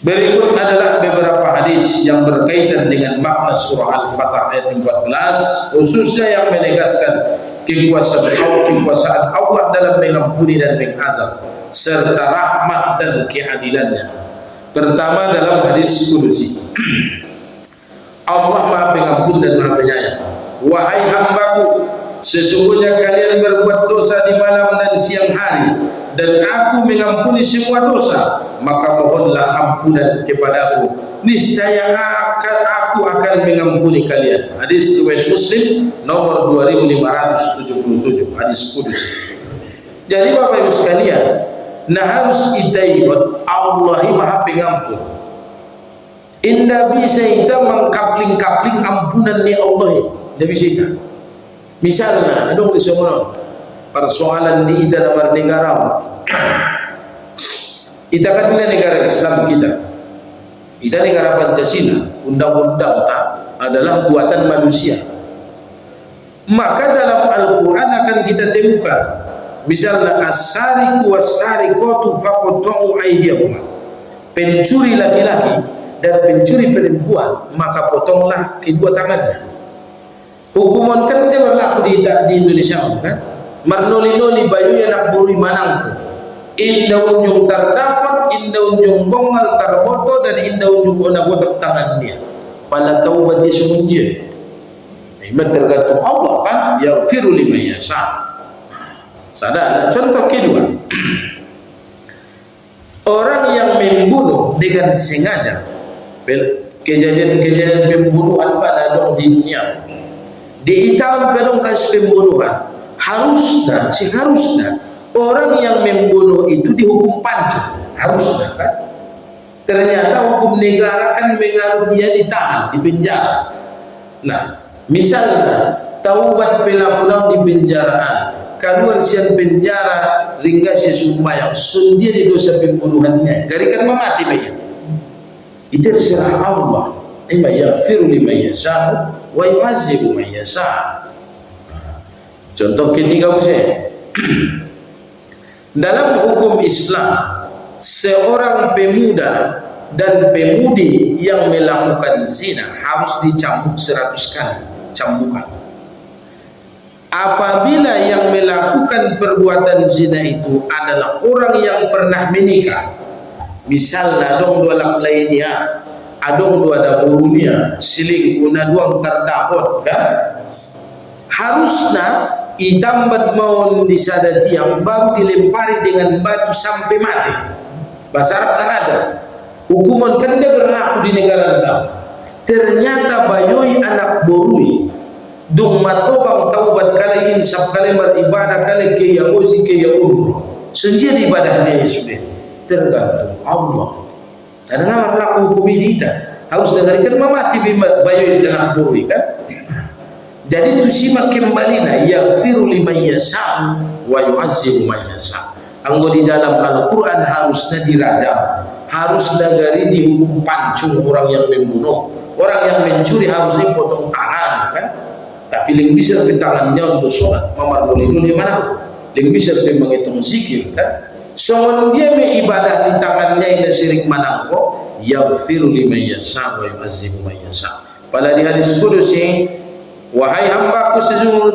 Berikut adalah beberapa hadis yang berkaitan dengan makna surah Al-Fatah ayat 14, khususnya yang menegaskan kekuasaan Allah dalam mengampuni dan mengazab, serta rahmat dan keadilannya. Pertama dalam hadis kudusi, Allah Maha Pengampun dan Maha Penyayang. Wahai hambaku, sesungguhnya kalian berbuat dosa di malam dan siang hari, dan aku mengampuni semua dosa, maka mohonlah ampunan kepadaku, niscaya aku akan mengampuni kalian. Hadis riwayat Muslim nomor 2577, hadis kudusi. Jadi Bapak Ibu sekalian, nah harus kita ikut Allah Maha Pengampun. Indah bisa kita mengkapling-kapling ampunan ni Allah. Tidak bisa kita. Misalnya, ada di semua persoalan di kita dalam negara. Kita kan ini negara Islam kita. Kita negara Pancasila. Undang-undang adalah buatan manusia. Maka dalam Al-Quran akan kita temukan, misalnya as-sariqu was-sariqatu faqta'u aydiyahuma. Pencuri laki-laki dan pencuri perempuan, maka potonglah kedua tangannya. Hukuman kan dia berlaku di Indonesia kan. Marnoli-noli bayunya nak buri manangku. Indah unjung terdapat, indah unjung bongal terboto, dan indah unjung ona botak tangan dia. Pada taubat dia semunjir. Iman tergantung Allah kan. Yaghfiru liman yasha. Sadar. Contoh kedua, orang yang membunuh dengan sengaja, kejadian-kejadian pembunuhan pada dong di dunia, dihitam pedong kasus pembunuhan, harusnya orang yang membunuh itu dihukum pancung, harusnya kan. Ternyata hukum negara kan mengaruh dia ditahan, di penjara. Nah, misalnya taubat pelaku di penjaraan, keluar sian penjara ringga sesumbayang sun dia di dosa pembunuhannya, garikan memati banyak. Itu terserah Allah. Ima yaghfiru liman yasha wa yu'adzibu man yasha. Contoh ketiga Ustaz. Dalam hukum Islam, seorang pemuda dan pemudi yang melakukan zina harus dicambuk 100 kali cambukan. Apabila yang melakukan perbuatan zina itu adalah orang yang pernah menikah, misalnya dong dua lak lainnya, adong dua daburunya, selingkuh dua terdapot kan, harusnya itambat mau disada tiang baru dilempari dengan batu sampai mati. Bahasa Arab Raja hukuman kan dia berlaku di negara tahu. Ternyata bayoi anak borui dung matobang taubat kali insaf kali beribadah kali ke yaozi ke yaumroh senjata ibadahnya sudah tergantung Allah. Dan nama berlaku hukum ini harus dengarkan memati bayoi anak borui kan. Jadi itu simak kembali na yaghfiru liman yasha wa yu'adzibu man yasha. Anggo di dalam Al-Quran harusnya dirajam, harus negari dihukum pancung orang yang membunuh, orang yang mencuri harus dipotong tangan kan. Tapi yang bisa di tangannya untuk sholat mamar boleh di mana, yang bisa di menghitung zikir kan. Soalnya dia beribadah di tangannya ini syirik manangko yaghfiru liman yasha wa yu'adzibu man yasha. Pada di hadis qudsi, wahai hambaku,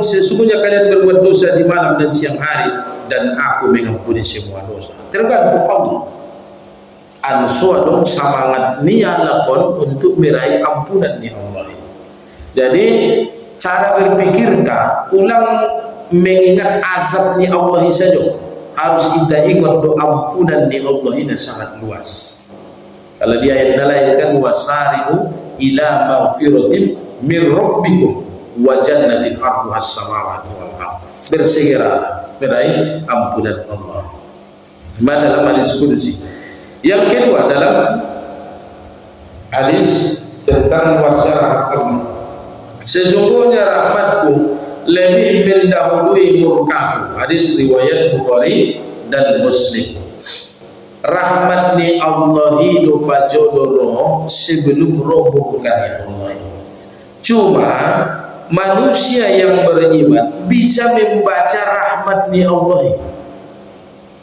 sesungguhnya kalian berbuat dosa di malam dan siang hari, dan aku mengampuni semua dosa. Tergantung Allah. Ansua dong semangat niat lakon untuk meraih ampunan ni Allah. Jadi cara berpikir tak ulang mengingat azab ni Allah saja. Harus kita ingat doa ampunan ni Allah ini sangat luas. Kalau di ayat lain kan wasari'u ila maghfiratin min rabbikum wa jannatin arduha as-samawati wal ardh. Bersegeralah meraih ampunan Allah. Mana dalam hadis qudsi. Yang kedua dalam hadis tentang wasyarah rahmat. Sesungguhnya rahmatku lebih mendahului murkaku. Hadis riwayat Bukhari dan Muslim. Rahmat ni Allah hidup pajodoro sebelum roh murkanya Allah. Cuma manusia yang beriman bisa membaca rahmat ni Allah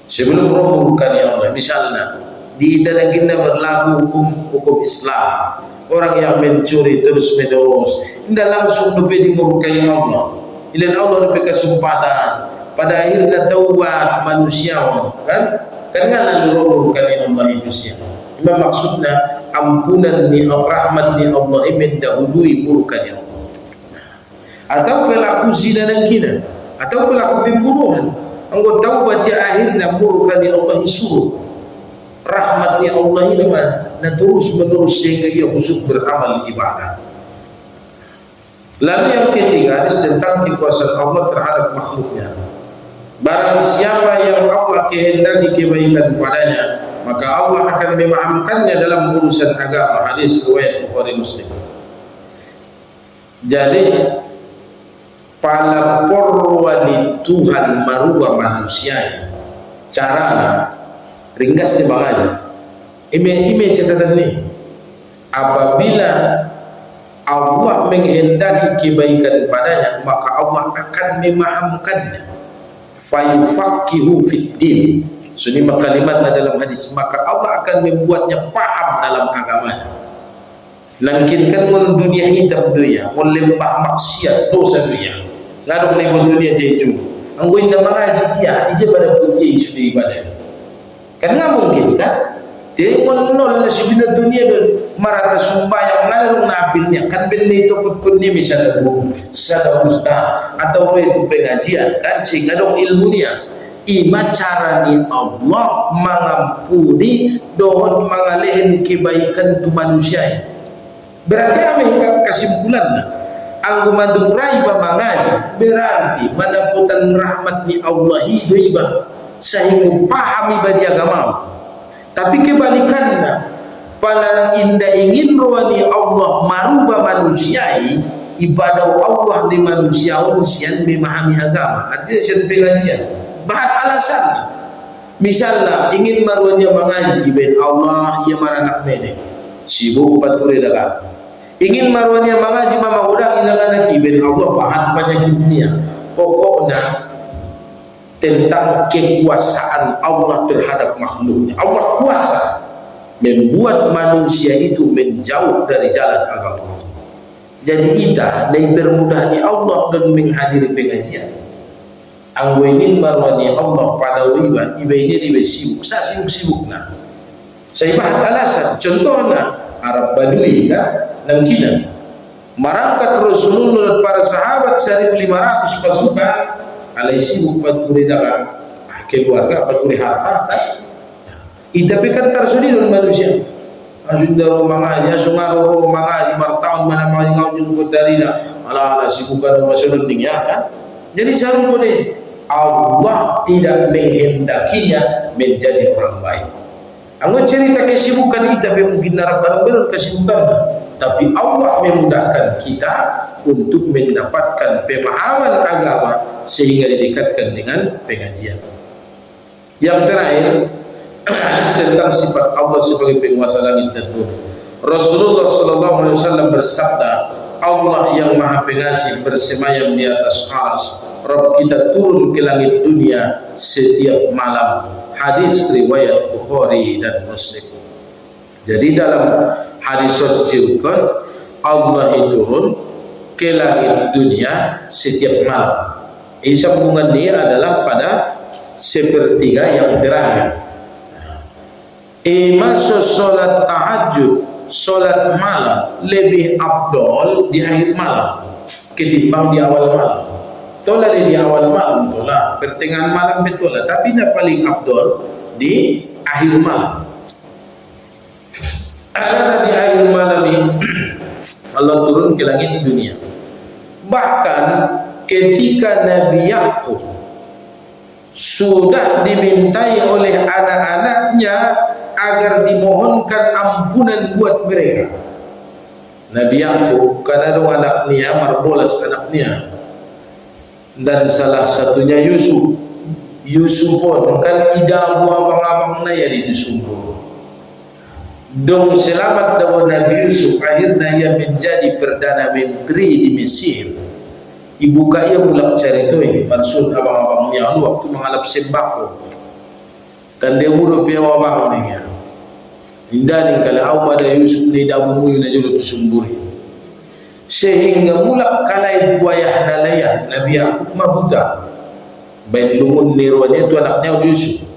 sebelum roh murkanya Allah. Misalnya di dalam kita berlaku hukum Islam, orang yang mencuri terus menerus tidak langsung lebih dimurkai Allah. Ilan Allah lebih kesempatan pada akhirnya taubat manusia kan? Karena lalu murkai Allah manusia. Memang maksudnya ampunan ni rahmat ni Allah mendahului murkanya Allah. Atau pelaku zina dan kina, atau pelaku pembunuhan, engkau taubat ya akhirnya murkanya Allah isuruh. Rahmatnya Allah ini dan terus menerus sehingga ia khusus beramal ibadah. Lalu yang ketiga tentang kekuasaan Allah terhadap makhluknya. Barang siapa yang Allah kehendaki kebaikan padanya, maka Allah akan memahamkannya dalam urusan agama. Hadis riwayat Bukhari Muslim. Jadi pala porwani Tuhan marubah manusia caranya ringkas di bawah. Ime catatan ini. Apabila Allah menghendaki kebaikan padanya, maka Allah akan memahamkannya. Fayufaqihu fid din. Sunni kalimat dalam hadis, maka Allah akan membuatnya paham dalam agamanya. Langkinkan mun dunia hitam dunia, mun lembah maksiat dosa dunia. Ngadong libun dunia jeju. Anggo indah mengaji dia, ije pada putih sudah ibadah. Kan nggak mungkin kan? Dia menol nasi bina dunia dan marata sumbayang ngalung nabilnya kan benda itu pun ni misalnya sada ustaz atau itu pengajian kan sehingga dong ilmunya ima cara ni Allah mengampuni dohon mengalehin kebaikan tu manusia. Berarti apa kesimpulannya? Anggu madurai mengaji berarti mendapatkan rahmat ni Allah hidup sehingga pahami badi agama. Tapi kebalikannya, pada indah ingin rohani Allah merubah manusiai, ibadah Allah di manusia sian memahami agama. Artinya sian pengajian. Bahan alasan. Misalnya ingin maruahnya mengaji ibn Allah ia maranak mene sibuk paturi dagang. Ingin maruahnya mengaji mama udang ilangan ibn Allah bahan penyakit dunia. Pokoknya tentang kekuasaan Allah terhadap makhluknya. Allah kuasa membuat manusia itu menjauh dari jalan agama. Jadi kita dipermudahnya Allah dan menghadiri pengajian. Anggo ingin marwani Allah pada wiba iba ini di sibuk, saya sibuk nah. Saya bahan alasan, contohnya Arab Badui kan, namkinan marangkat Rasulullah dan para sahabat 1.500 pasukan, alai sibuk paturi dagang, keluarga paturi harta kan. Tapi kan tersudi dengan manusia. Asundaro manganya, sungaro manganya, martaun mana manganya ngau dari na, ala sibuk kan masalah ya kan. Jadi sarup ini Allah tidak menghendakinya menjadi orang baik. Anggo cerita kesibukan kita mungkin narap-narap kesibukan, tapi Allah memudahkan kita untuk mendapatkan pemahaman agama sehingga didekatkan dengan pengajian. Yang terakhir tentang sifat Allah sebagai penguasa langit dan bumi. Rasulullah SAW bersabda, Allah yang maha pengasih bersemayam di atas arsy. Rabb kita turun ke langit dunia setiap malam. Hadis riwayat Bukhari dan Muslim. Jadi dalam hadis tersebut Allah turun ke langit dunia setiap malam. Sambungan dia adalah pada sepertiga yang terakhir. Masa solat tahajud, solat malam lebih afdol di akhir malam ketimbang di awal malam. Tolah di awal malam, tolah pertengahan malam betul lah, tapi yang paling afdol di akhir malam. Karena di akhir malam ini Allah turun ke langit dunia. Bahkan ketika Nabi Yakub sudah dimintai oleh anak-anaknya agar dimohonkan ampunan buat mereka. Nabi Yakub kan ada anaknya, marbolas anaknya, dan salah satunya Yusuf. Yusuf pun kan ida buah abang-abang naya di sumber. Dong selamat dalam Nabi Yusuf, akhirnya ia menjadi perdana menteri di Mesir. Ibu kaya mulak cari tu maksud abang-abangnya waktu mengalap sembako. Dan dia urut dia abang ni. Indah ni kalau awak ada Yusuf ni dah bumui na jodoh tu sumburi. Sehingga mulak kalai buayah nalaya Nabi Yakub mabuta. Ben lumun nirwanya tu anaknya Yusuf.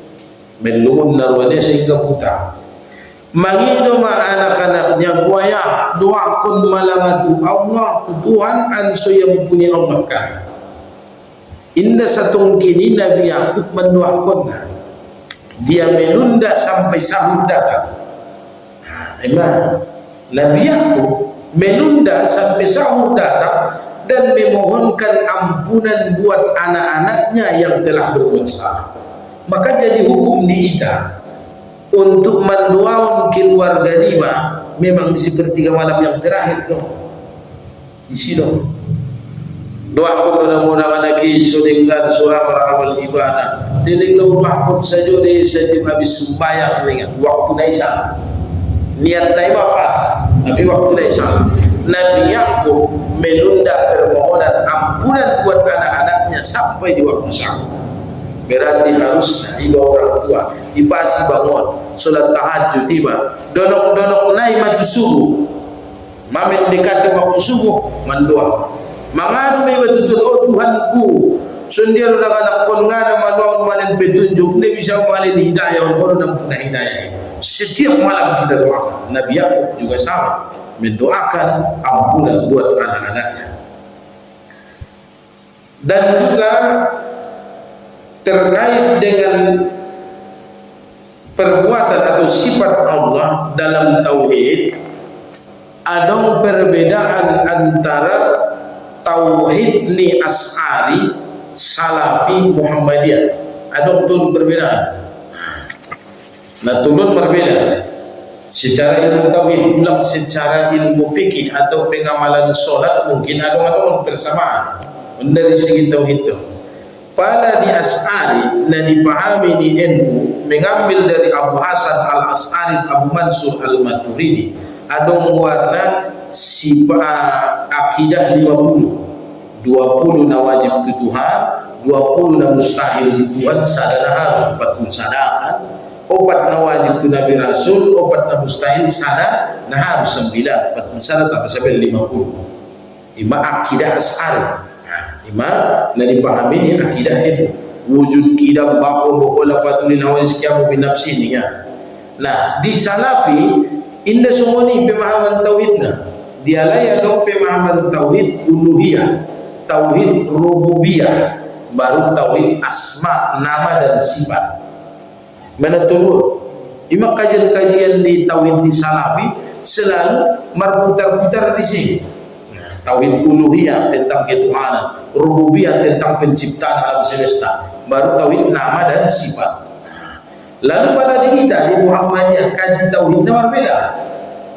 Ben lumun narwanya sehingga buta. Mangido ma anak-anaknya buayah doa kun malangan tu Allah Tuhan anso yang mempunyai Allah kan. Indah satong kini Nabi Yakub mendoakan dia menunda sampai sahur datang. Memang Nabi Yakub menunda sampai sahur datang dan memohonkan ampunan buat anak-anaknya yang telah berbuat salah. Maka jadi hukum di kita untuk mendoakan keluarga lima memang di sepertiga malam yang terakhir no. Di sini doa pun mudah-mudahan lagi dengan surah beramal ibadah. Jadi kalau doa pun saja di setiap habis sembahyang dengan waktu naisa. Niat naima pas, tapi waktu naisa. Nabi Yakub menunda permohonan ampunan buat anak-anaknya sampai di waktu sahur. Berarti harusnya ibu orang tua dipasi bangun, solat tahajud tiba, donok-donok naik mati subuh, mamin dekat waktu subuh, mendoa. Mangadu may betul oh Tuhanku, sundial udah anak kon ngada maluan malin petunjuk, dia bisa malin hidayah, orang yang punya hidayah. Setiap malam kita doakan. Nabi Yakub juga sama, mendoakan ampunan buat anak-anaknya. Dan juga terkait dengan perbuatan atau sifat Allah dalam tauhid, ada perbedaan antara tauhid li as'ari, salafi, Muhammadiyah. ada turun berbeda. Nah, turun berbeda. Secara ilmu tauhid pula, secara ilmu fikih atau pengamalan solat mungkin ada bersamaan dari segi tauhid itu. Pada di As'ari dan dipahami di NU mengambil dari Abu Hasan Al-As'ari Abu Mansur Al-Maturidi ada warna sifat akidah 50 na wajib ke Tuhan, 20 na mustahil Tuhan sadana harus 40 sadaan, 4 na wajib ke Nabi Rasul, 4 na mustahil sadana nah harus 9, 40 sadana tak sampai 50. Ima akidah As'ari. Ima na dipahami ni akidah itu wujud kidam bako mukhola patulin hawa sekiamu binafsi ni ya. Nah di Salafi indah semua ni pemahaman tauhidna dia layak dong pemahaman tauhid uluhiyah, tauhid rububiyah, baru tauhid asma nama dan sifat. Mana turun ima kajian-kajian di tauhid di Salafi selalu berputar-putar di sini. Tauhid uluhiyah tentang ketuhanan, rububiyah tentang penciptaan alam semesta, baru tauhid nama dan sifat. Lalu pada di kita di Muhammadiyah kaji tauhidnya berbeda.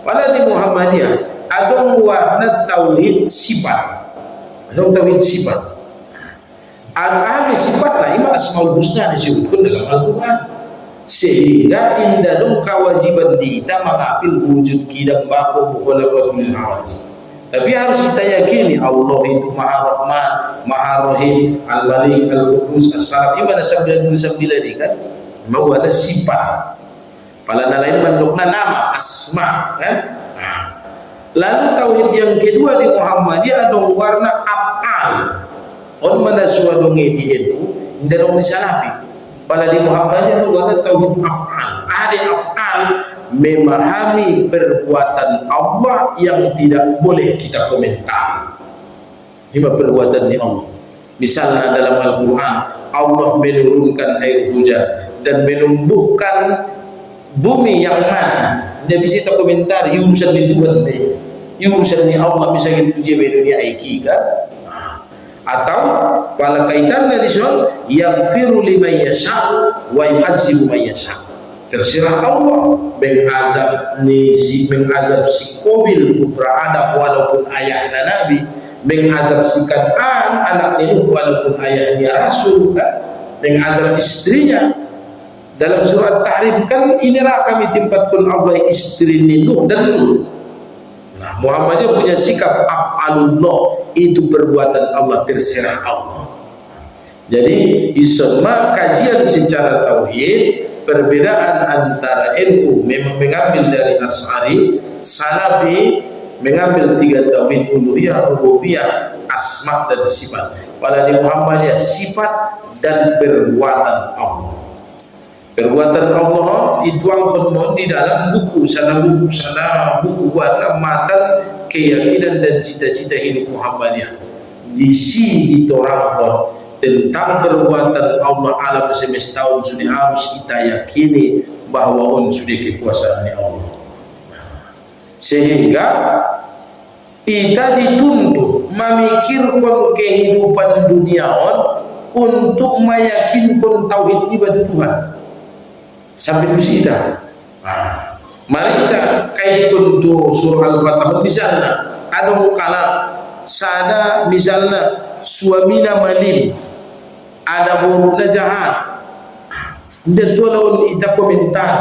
Pada di Muhammadiyah ada warna tauhid sifat, ada tauhid sifat. Al-ahli sifat lah ima asmaul husna disebutkan dalam Al-Quran, sehingga indalum kewajiban kita mengambil wujud kidam bako mukhalafatu lil hawadis. Tapi harus kita yakini Allah itu Maha Rahman, Maha Rahim, Al-Malik, Al-Qudus, As-Salam. Ini ada 99 ini kan? Mau ada sifat. Pada lain bentuknya nama, asma kan? Lalu tauhid yang kedua di Muhammadiyah ada warna af'al. On mana suadungi di itu, tidak dong di Salafi. Pada di Muhammadiyah ada warna tauhid af'al. Ada af'al memahami perbuatan Allah yang tidak boleh kita komentar. Ini perbuatan ni Allah. Misalnya dalam Al-Quran Allah menurunkan air hujan dan menumbuhkan bumi yang mati. Dia bisa kita komentar urusan di Tuhan ni, urusan ni Allah misalnya itu dia dunia aiki kan. Atau pada kaitannya di sana yaghfiru liman yasha wa yu'azzibu man yasha. Terserah Allah mengazab si Qabil putra Adam walaupun ayahnya Nabi, mengazab si Kan'an anak Nuh walaupun ayahnya Rasul, kan? Mengazab istrinya. Dalam surat Tahrim kan inilah kami tempatkan Allah istri Nuh dan Nuh. Nah, Muhammadiyah punya sikap af'alullah, itu perbuatan Allah, terserah Allah. Jadi isma kajian secara tauhid. Perbedaan antara NU memang mengambil dari As'ari, Salafi mengambil 3 tauhid uluhiyah, rububiyah, asma dan sifat. Pada di Muhammadiyah sifat dan perbuatan Allah. Perbuatan Allah dituangkan di dalam buku buatan matan keyakinan dan cita-cita hidup Muhammadiyah. Di sini ditorangkan tentang perbuatan Allah alam semesta sudah harus kita yakini bahwa sudah kekuasaan Allah. Sehingga kita dituntut memikirkan kehidupan dunia untuk meyakinkan tauhid ibadah Tuhan. Sampai di sini dah. Mari kita kaitkan tu surah Al-Fatihah misalnya ada mukalla sada misalnya suamina malim ada buruknya jahat, tidak tahu lawan kita komentar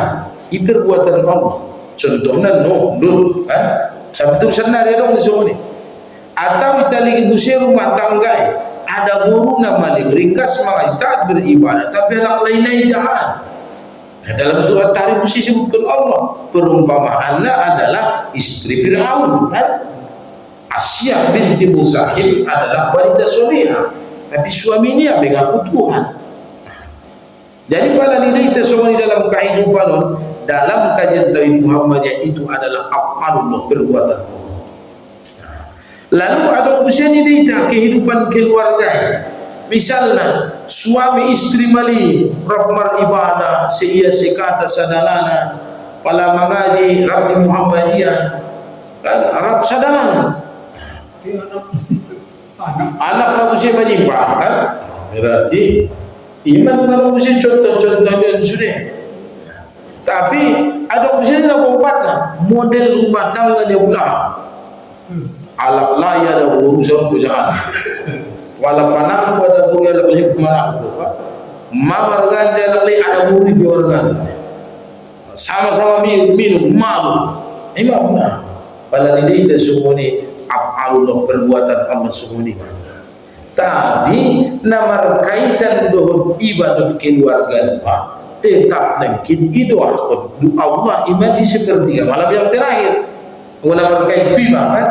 itu perbuatan Allah. Contohnya Nuh, kan? Sampai itu senar ya dong di sini. Atau kita lagi busir rumah tangga, ada buruknya malim, ringkas malah taat beribadah, tapi anak lain jahat. Nah, dalam surat Tahrim disebutkan Allah perumpamaannya adalah istri Fir'aun, kan? Asyah binti Musahib adalah wanita solehah, tapi suaminya mengaku Tuhan. Jadi pada lidah kita semua di dalam kehidupan dalam kajian tauhid Muhammadiyah itu adalah af'alullah, perbuatan Allah. Lalu ada usia di lidah kehidupan keluarga. Misalnya suami istri mali rahmar ibadah seia sekata sadalana pala mengaji Rabbi Muhammadiyah kan Arab sadalana anak manusia menyimpang kan, berarti Iman kalau mesti contoh-contohnya sudah. Tapi ada mesti nak obatnya model rumah tangga dia pula. Alap laya ada urusan bujangan. Wala panang pada buaya lebih kemana tu? Mamar ganja lagi ada buri di organ. Sama-sama minum malu. Imam mana? Pada diri kita semua ni Allah perbuatan Allah semua ni. Tapi nama kaitan dengan ibadat keluarga tetap mungkin itu Allah iman di sepertiga malam yang terakhir. Nama kait prima kan?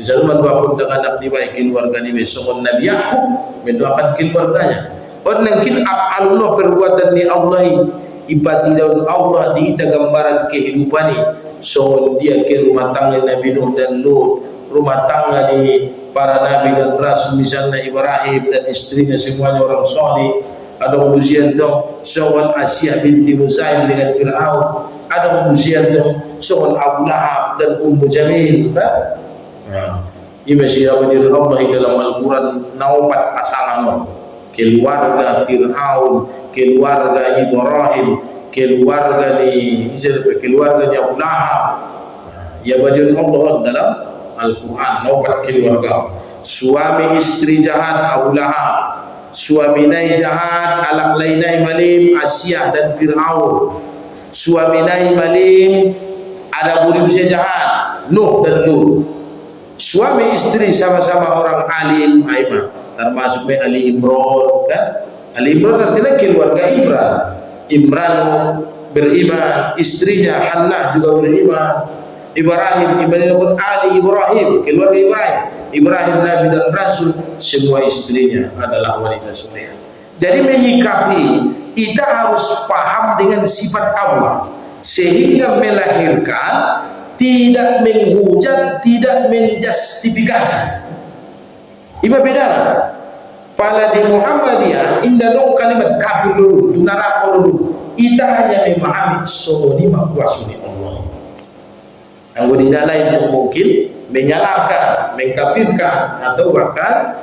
Misalnya mendoakan dengan Nabi baik keluarga ni besok Nabi Yakub mendoakan keluarganya. Orang mungkin Allah perbuatan ni Allah ibadi daun Allah di gambaran kehidupan ni. So dia ke rumah tangga Nabi Nuh dan Lut, rumah tangga ni para nabi dan rasul misalnya Ibrahim dan istrinya semuanya orang saleh. Ada ujian dong seorang Asyah binti Muzaim dengan Fir'aun, ada ujian dong seorang Abu Lahab dan Ummu Jamil kan. Ini siapa di Allah dalam Al-Quran naupat pasangan keluarga Fir'aun, keluarga Ibrahim, keluarganya Abu Lahab. Ya badiun Allah dalam Al-Quran naupat keluarga. Suami istri jahat Abu Lahab, suami nai jahat alak lainai malim Asyah dan Fir'aun, suami nai malim ada burim jahat Nuh dan Lut. Suami istri sama-sama orang alim Aimah, termasuk Ali Imran kan. Ali Imran artinya keluarga Imran. Imran beriman, istrinya Hannah juga beriman. Ibrahim iman Ali Ibrahim, keluarga Ibrahim. Ibrahim Nabi dan Rasul, semua istrinya adalah wanita soleh. Jadi menyikapi kita harus paham dengan sifat Allah sehingga melahirkan tidak menghujat, tidak menjustifikasi. Iba beda. Pada di Muhammadiyah indah dong kalimat kafir dulu, tunarako dulu. Kita hanya memahami soni makuasuni Allah. Yang tidak lain mungkin menyalahkan, mengkafirkan atau bahkan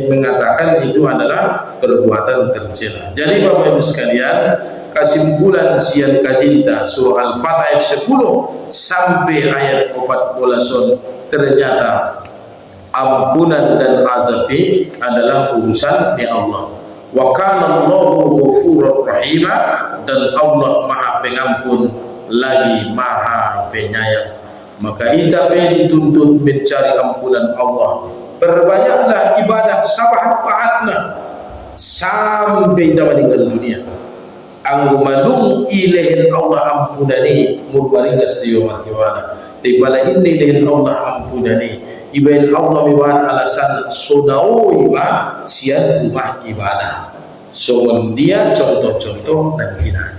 mengatakan itu adalah perbuatan tercela. Jadi Bapak Ibu sekalian, kesimpulan sian kacinta surah Al-Fatah ayat 10 sampai ayat 14 ternyata ampunan dan azabi adalah urusan di Allah. Wa kana Allahu ghafurur rahim, dan Allah Maha Pengampun lagi Maha Penyayang. Maka kita dituntut mencari ampunan Allah. Perbanyaklah ibadah sabahat-pahatna sampai kita meninggal dunia. Anggu madung ilahin Allah ampunani murbaringas di yawmat kiwana. Tibala ini ilahin Allah ampunani. Ibadah Allah miwan alasan sodao ibadah sian rumah ibadah. So dia contoh-contoh dan kinah.